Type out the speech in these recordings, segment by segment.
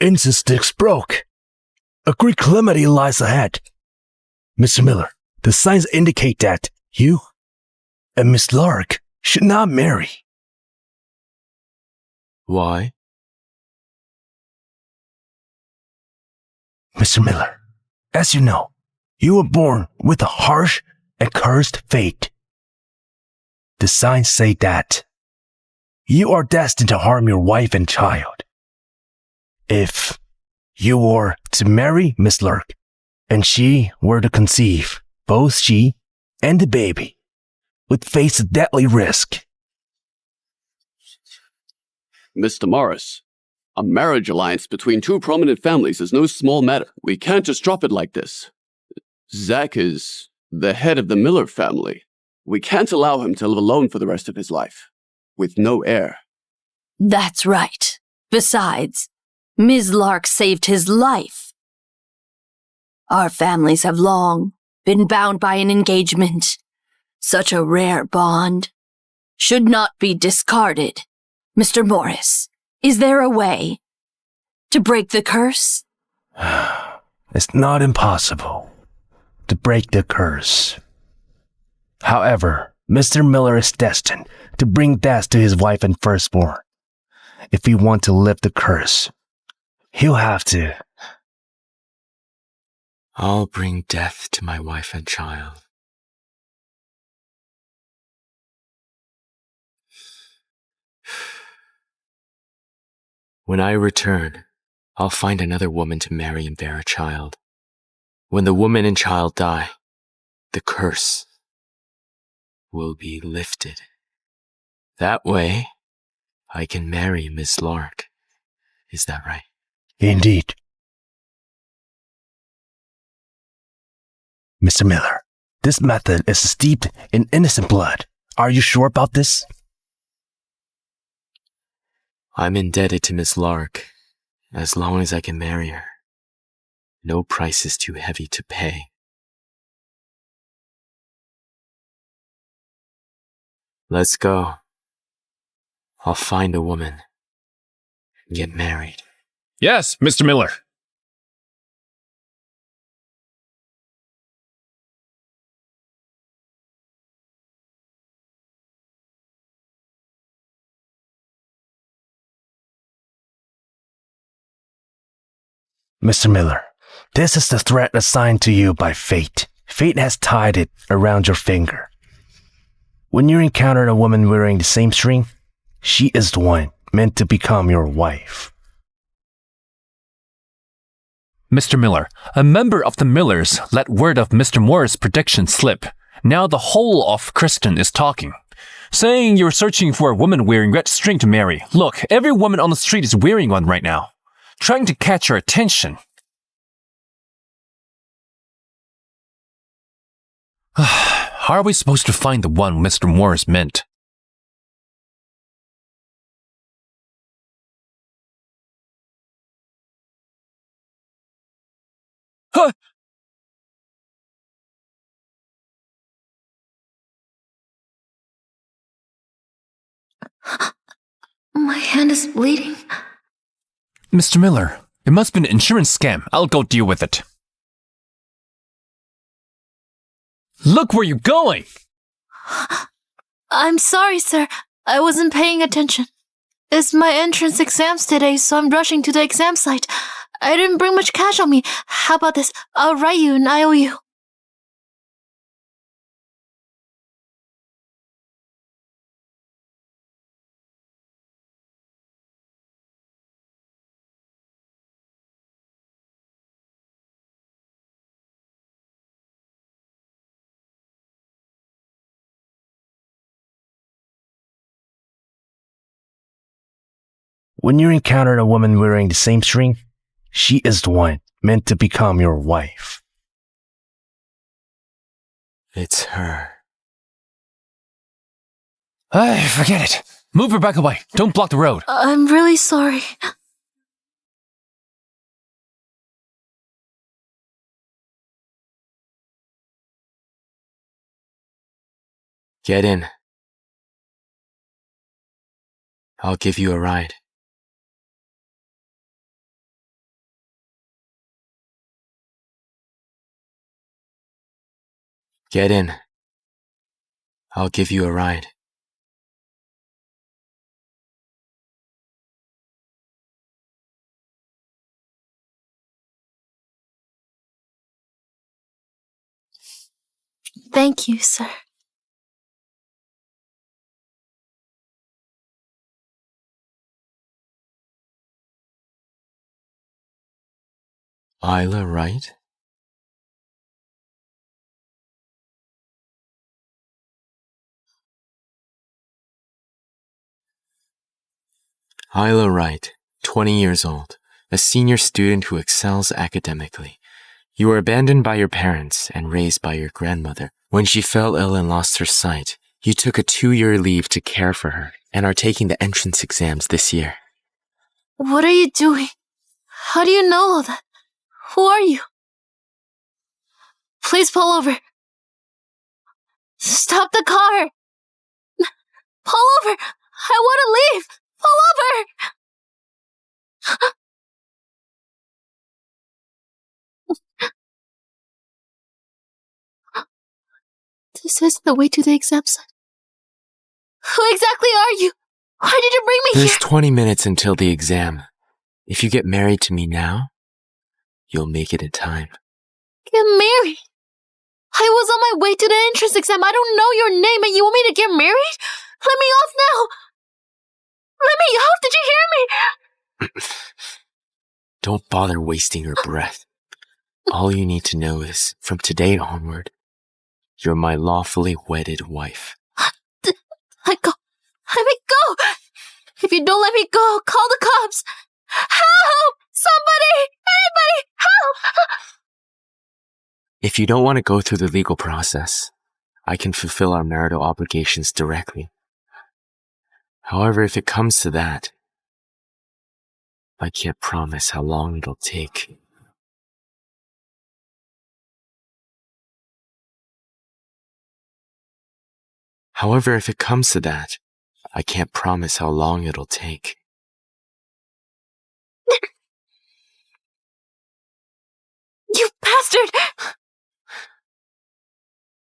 incense sticks broke. A great calamity lies ahead. Mr. Miller, the signs indicate that you and Miss Larke should not marry. Why? Mr. Miller, as you know, you were born with a harsh and cursed fate. The signs say that you are destined to harm your wife and child. If you were to marry Miss Larke, and she were to conceive, both she and the baby would face a deadly risk. Mr. Morris, a marriage alliance between two prominent families is no small matter. We can't just drop it like this. Zack is the head of the Miller family. We can't allow him to live alone for the rest of his life, with no heir. That's right. Besides, Ms. Larke saved his life. Our families have long been bound by an engagement. Such a rare bond should not be discarded. Mr. Morris, is there a way to break the curse? It's not impossible to break the curse. However, Mr. Miller is destined to bring death to his wife and firstborn. If we want to lift the curse, he'll have to. I'll bring death to my wife and child. When I return, I'll find another woman to marry and bear a child. When the woman and child die, the curse will be lifted. That way, I can marry Miss Larke. Is that right? Indeed. Mr. Miller, this method is steeped in innocent blood. Are you sure about this? I'm indebted to Miss Larke as long as I can marry her. No price is too heavy to pay. Let's go. I'll find a woman and get married. Yes, Mr. Miller. Mr. Miller, this is the threat assigned to you by fate. Fate has tied it around your finger. When you encounter a woman wearing the same string, she is the one meant to become your wife. Mr. Miller, a member of the Millers let word of Mr. Moore's prediction slip. Now the whole of Kristen is talking, saying you're searching for a woman wearing red string to marry. Look, every woman on the street is wearing one right now, trying to catch your attention. How are we supposed to find the one Mr. Morris meant? Huh! My hand is bleeding. Mr. Miller, it must be an insurance scam. I'll go deal with it. Look where you're going! I'm sorry, sir. I wasn't paying attention. It's my entrance exams today, so I'm rushing to the exam site. I didn't bring much cash on me. How about this? I'll write you an IOU. When you encounter a woman wearing the same string, she is the one meant to become your wife. It's her. Forget it. Move her back away. Don't block the road. I'm really sorry. Get in. I'll give you a ride. Get in. I'll give you a ride. Thank you, sir. Isla Wright? Isla Wright, 20 years old, a senior student who excels academically. You were abandoned by your parents and raised by your grandmother. When she fell ill and lost her sight, you took a 2-year leave to care for her and are taking the entrance exams this year. What are you doing? How do you know all that? Who are you? Please pull over. Stop the car! Pull over! I want to leave! Pull over! This isn't the way to the exam site. Who exactly are you? Why did you bring me There's here? 20 minutes until the exam. If you get married to me now, you'll make it in time. Get married? I was on my way to the entrance exam. I don't know your name and you want me to get married? Let me off now! Let me out! Did you hear me? Don't bother wasting your breath. All you need to know is, from today onward, you're my lawfully wedded wife. Let go! Let me go! If you don't let me go, I'll call the cops! Help! Somebody! Anybody! Help! If you don't want to go through the legal process, I can fulfill our marital obligations directly. However, if it comes to that, I can't promise how long it'll take. However, if it comes to that, I can't promise how long it'll take. You bastard!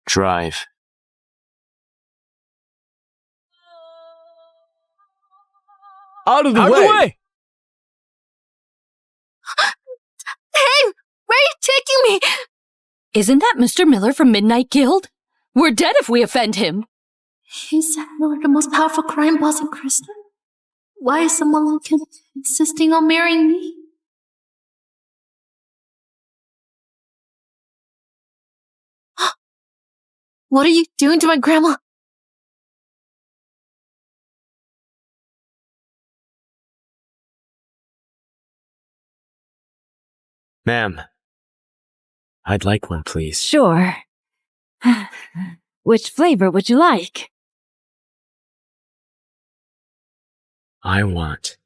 Drive. Out of the way! Hey! Where are you taking me? Isn't that Mr. Miller from Midnight Guild? We're dead if we offend him. Is Zack Miller the most powerful crime boss in Kristen? Why is someone like him insisting on marrying me? What are you doing to my grandma? Ma'am, I'd like one, please. Sure. Which flavor would you like? I want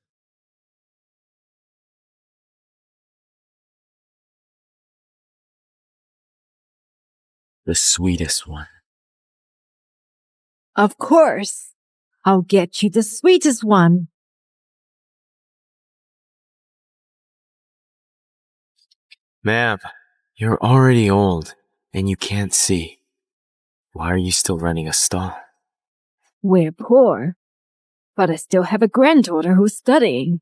the sweetest one. Of course. I'll get you the sweetest one. Ma'am, you're already old and you can't see. Why are you still running a stall? We're poor, but I still have a granddaughter who's studying.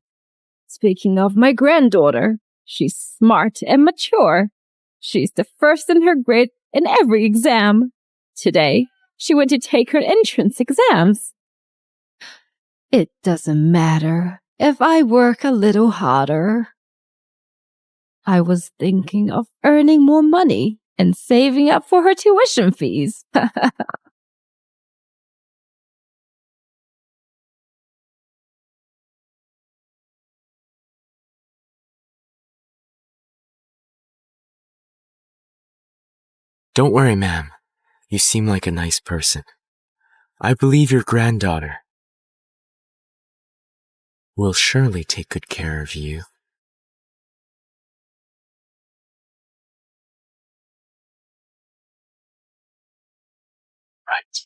Speaking of my granddaughter, she's smart and mature. She's the first in her grade in every exam. Today, she went to take her entrance exams. It doesn't matter if I work a little harder. I was thinking of earning more money and saving up for her tuition fees. Don't worry, ma'am. You seem like a nice person. I believe your granddaughter will surely take good care of you. Right.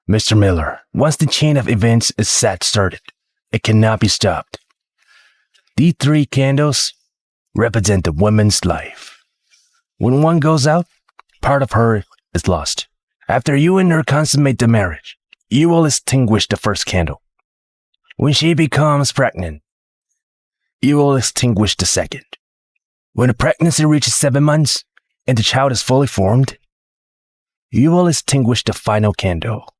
Mr. Miller, once the chain of events is set started, it cannot be stopped. These 3 candles represent the woman's life. When one goes out, part of her is lost. After you and her consummate the marriage, you will extinguish the first candle. When she becomes pregnant, you will extinguish the second. When the pregnancy reaches 7 months and the child is fully formed, you will extinguish the final candle.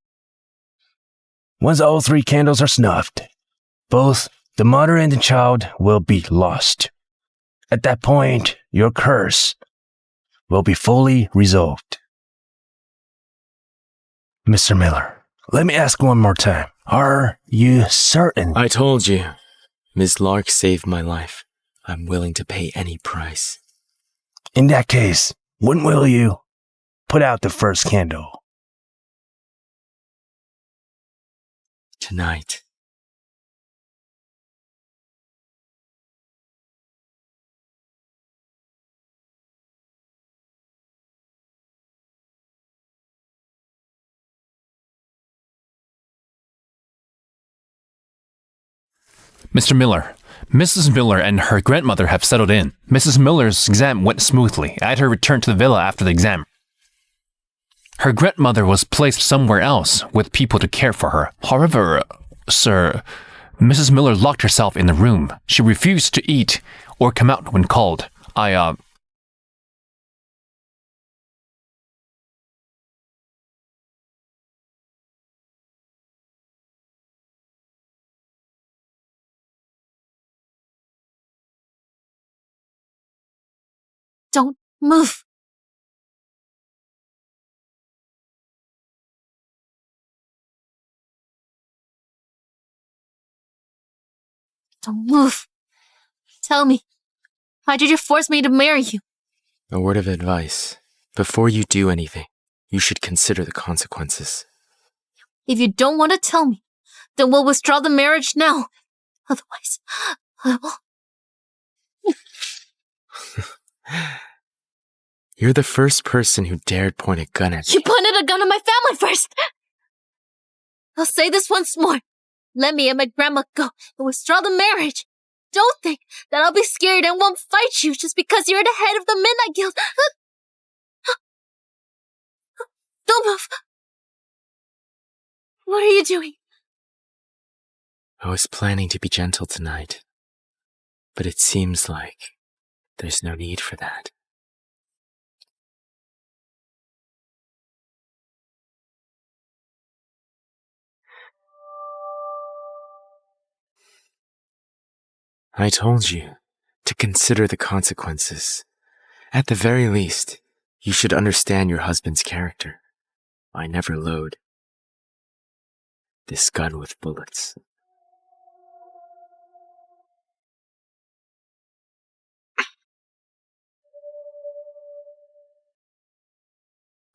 Once all 3 candles are snuffed, both the mother and the child will be lost. At that point, your curse will be fully resolved. Mr. Miller, let me ask one more time. Are you certain? I told you, Ms. Larke saved my life. I'm willing to pay any price. In that case, when will you put out the first candle? Tonight. Mr. Miller, Mrs. Miller and her grandmother have settled in. Mrs. Miller's exam went smoothly. At her return to the villa after the exam, her grandmother was placed somewhere else with people to care for her. However, sir, Mrs. Miller locked herself in the room. She refused to eat or come out when called. Don't move. Don't move. Tell me, why did you force me to marry you? A word of advice. Before you do anything, you should consider the consequences. If you don't want to tell me, then we'll withdraw the marriage now. Otherwise, I will... You're the first person who dared point a gun at me. You pointed a gun at my family first! I'll say this once more. Let me and my grandma go and withdraw the marriage. Don't think that I'll be scared and won't fight you just because you're the head of the Midnight Guild. Don't move. What are you doing? I was planning to be gentle tonight, but it seems like there's no need for that. I told you to consider the consequences. At the very least, you should understand your husband's character. I never load this gun with bullets.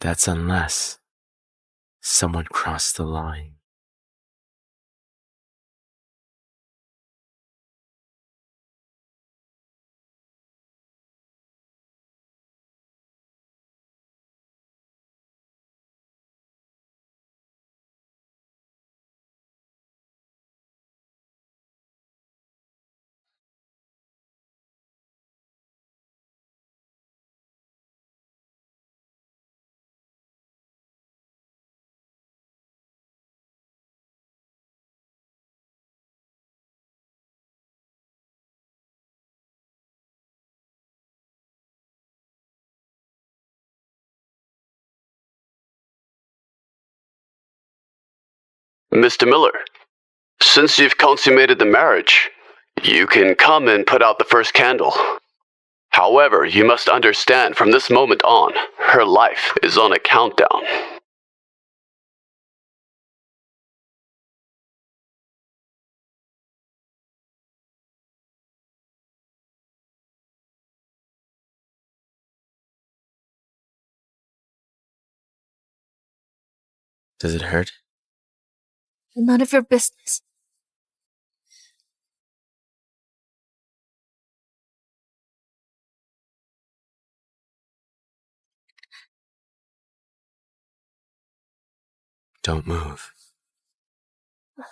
That's unless someone crossed the line. Mr. Miller, since you've consummated the marriage, you can come and put out the first candle. However, you must understand from this moment on, her life is on a countdown. Does it hurt? None of your business. Don't move.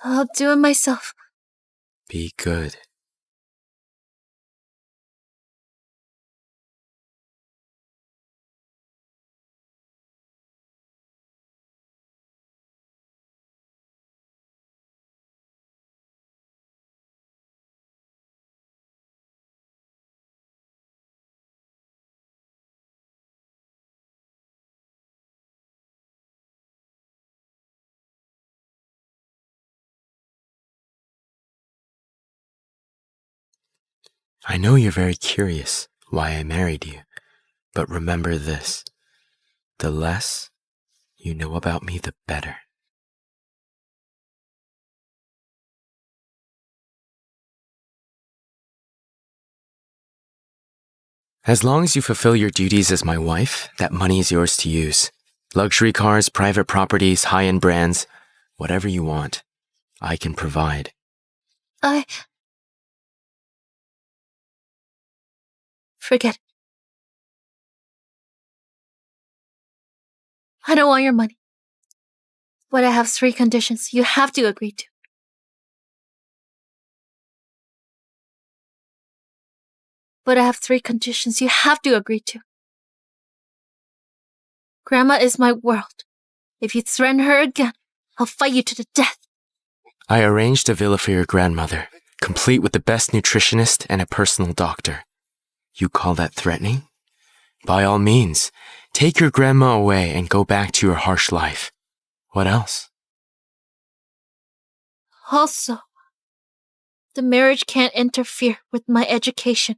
I'll do it myself. Be good. I know you're very curious why I married you, but remember this. The less you know about me, the better. As long as you fulfill your duties as my wife, that money is yours to use. Luxury cars, private properties, high-end brands, whatever you want, I can provide. Forget it. I don't want your money. But I have 3 conditions you have to agree to. But I have 3 conditions you have to agree to. Grandma is my world. If you threaten her again, I'll fight you to the death. I arranged a villa for your grandmother, complete with the best nutritionist and a personal doctor. You call that threatening? By all means, take your grandma away and go back to your harsh life. What else? Also, the marriage can't interfere with my education.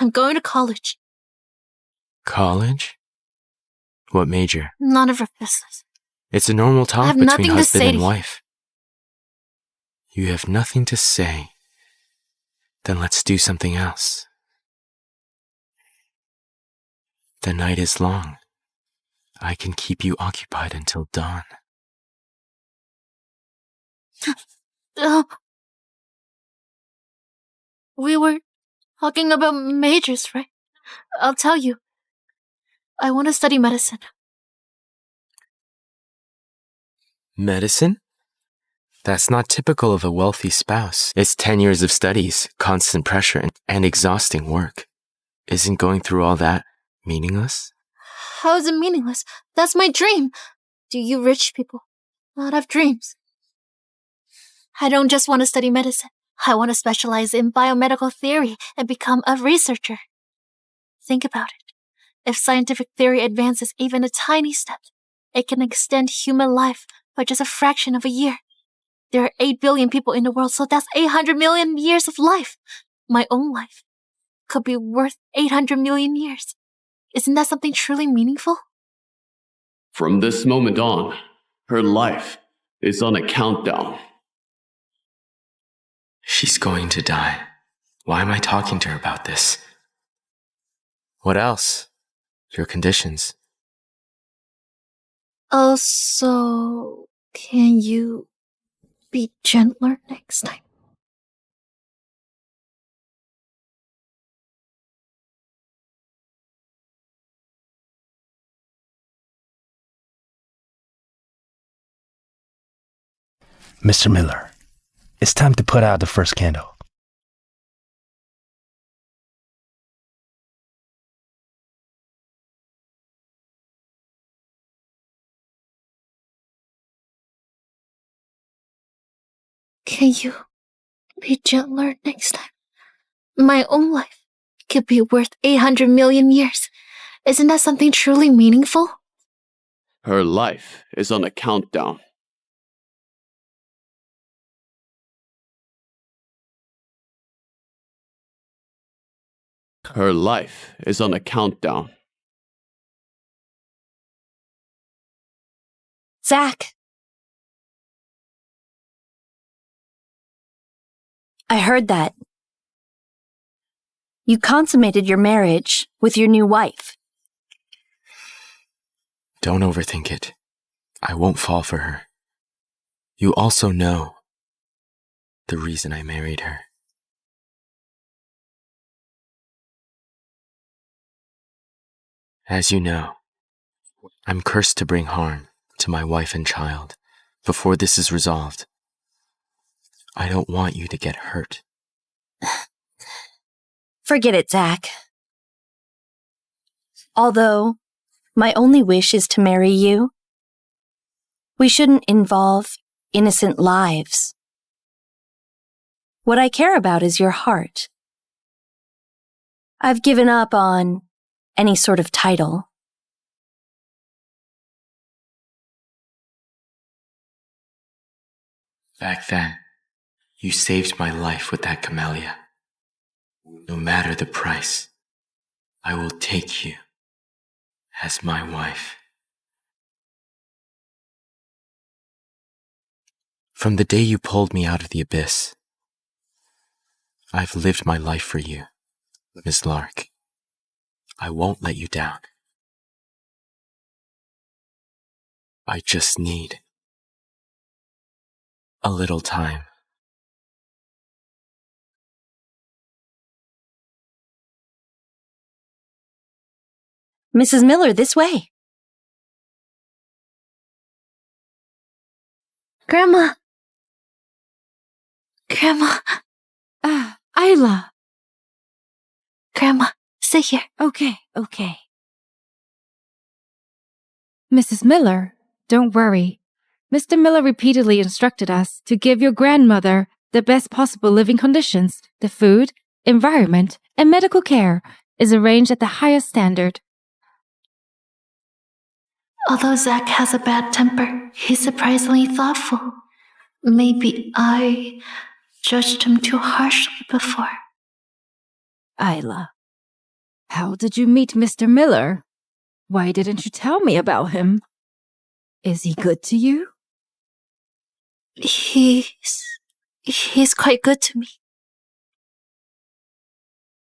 I'm going to college. College? What major? None of her business. It's a normal I talk have between nothing to husband say and to you. wife. You have nothing to say. Then let's do something else. The night is long. I can keep you occupied until dawn. We were talking about majors, right? I'll tell you. I want to study medicine. Medicine? That's not typical of a wealthy spouse. It's 10 years of studies, constant pressure, and exhausting work. Isn't going through all that meaningless? How is it meaningless? That's my dream. Do you rich people not have dreams? I don't just want to study medicine. I want to specialize in biomedical theory and become a researcher. Think about it. If scientific theory advances even a tiny step, it can extend human life by just a fraction of a year. There are 8 billion people in the world, so that's 800 million years of life. My own life could be worth 800 million years. Isn't that something truly meaningful? From this moment on, her life is on a countdown. She's going to die. Why am I talking to her about this? What else? Your conditions. Also, can you be gentler next time? Mr. Miller, it's time to put out the first candle. Can you be gentler next time? My own life could be worth 800 million years. Isn't that something truly meaningful? Her life is on a countdown. Her life is on a countdown. Zack! I heard that. You consummated your marriage with your new wife. Don't overthink it. I won't fall for her. You also know the reason I married her. As you know, I'm cursed to bring harm to my wife and child before this is resolved. I don't want you to get hurt. Forget it, Zack. Although, my only wish is to marry you, we shouldn't involve innocent lives. What I care about is your heart. I've given up on any sort of title. Back then, you saved my life with that camellia. No matter the price, I will take you as my wife. From the day you pulled me out of the abyss, I've lived my life for you, Miss Larke. I won't let you down. I just need a little time. Mrs. Miller, this way. Grandma. Grandma. Isla. Grandma, sit here. Okay. Mrs. Miller, don't worry. Mr. Miller repeatedly instructed us to give your grandmother the best possible living conditions. The food, environment, and medical care is arranged at the highest standard. Although Zack has a bad temper, he's surprisingly thoughtful. Maybe I judged him too harshly before. Isla, how did you meet Mr. Miller? Why didn't you tell me about him? Is he good to you? He's quite good to me.